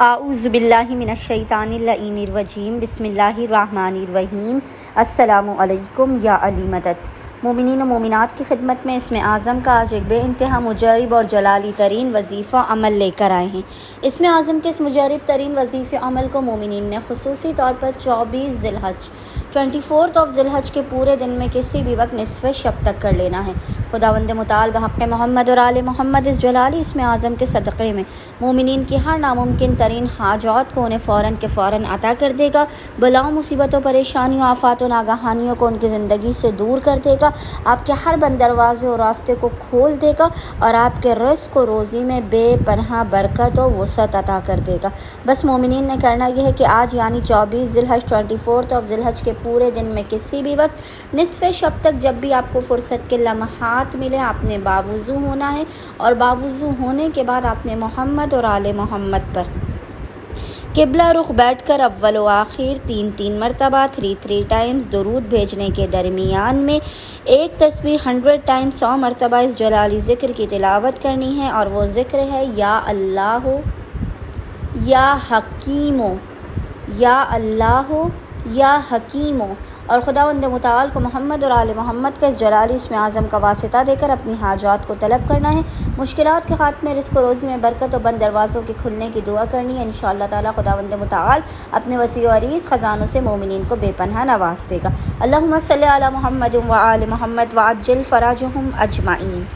आऊज़ुबिल्लाहि मिनश्शैतानिर्रजीम बिस्मिल्लाहिर्रहमानिर्रहीम। अस्सलामु अलैकुम या अली मदद। मोमिनीन व मोमिनात की खिदमत में इसमें आज़म का आज एक बेइंतहा मुजरिब और जलाली तरीन वजीफ़ा अमल लेकर आए हैं। इसमें आज़म के इस मुजरिब तरीन वजीफ़े अमल को मोमिनीन ने खुसूसी तौर पर 24 ज़िलहज 24 ज़िलहज के पूरे दिन में किसी भी वक्त निस्फ़ शब तक कर लेना है। खुदावंद मुताल बहक़ मोहम्मद और आले मोहम्मद इस जलाली इसमें आज़म के सदक़े में मोमिनीन की हर नामुमकिन तरीन हाजात को उन्हें फ़ौरन के फ़ौरन अता कर देगा। बलाओं, मुसीबतों, परेशानियों, आफ़ात और नागहानियों को उनकी ज़िंदगी से दूर कर देगा। आपके हर बंद दरवाजे और रास्ते को खोल देगा और आपके रिज़्क़ को रोज़ी में बेपनाह बरकत और वसअत अता कर देगा। बस मोमिनीन ने करना यह है कि आज यानी 24 ज़िलहज 24 ज़िलहज के पूरे दिन में किसी भी वक्त निस्फ़ शब तक जब भी आपको फ़ुर्सत के लम्हात मिले आपने बावुज़ू होना है और बावुज़ू होने के बाद आपने मोहम्मद और आले मोहम्मद पर किबला रुख बैठकर अव्वल व आखिर 3 मरतबा 3 टाइम्स दुरूद भेजने के दरमियान में एक तस्बीह 100 टाइम्स 100 मरतबा इस जलाली ज़िक्र की तिलावत करनी है। और वो ज़िक्र है या अल्लाह या हकीमो, या अल्लाह या हकीमो। और खुदावंद मुताल को मोहम्मद और आले मोहम्मद का इस जलाली इसमें आज़म का वास्ता देकर अपनी हाजात को तलब करना है। मुश्किलात के खात्मे, रिज़्क़ व रोज़ी में बरकत और बंद दरवाज़ों के खुलने की दुआ करनी है। इंशाअल्लाह ताला खुदावंद मुताल अपने वसी व अरीज़ ख़ज़ानों से मोमिनीन को बेपनाह नवाज़ देगा। अल्लाहुम्मा सल्ली अला मुहम्मद व आले मोहम्मद व अज्जिल फ़राजहुम अजमाइन।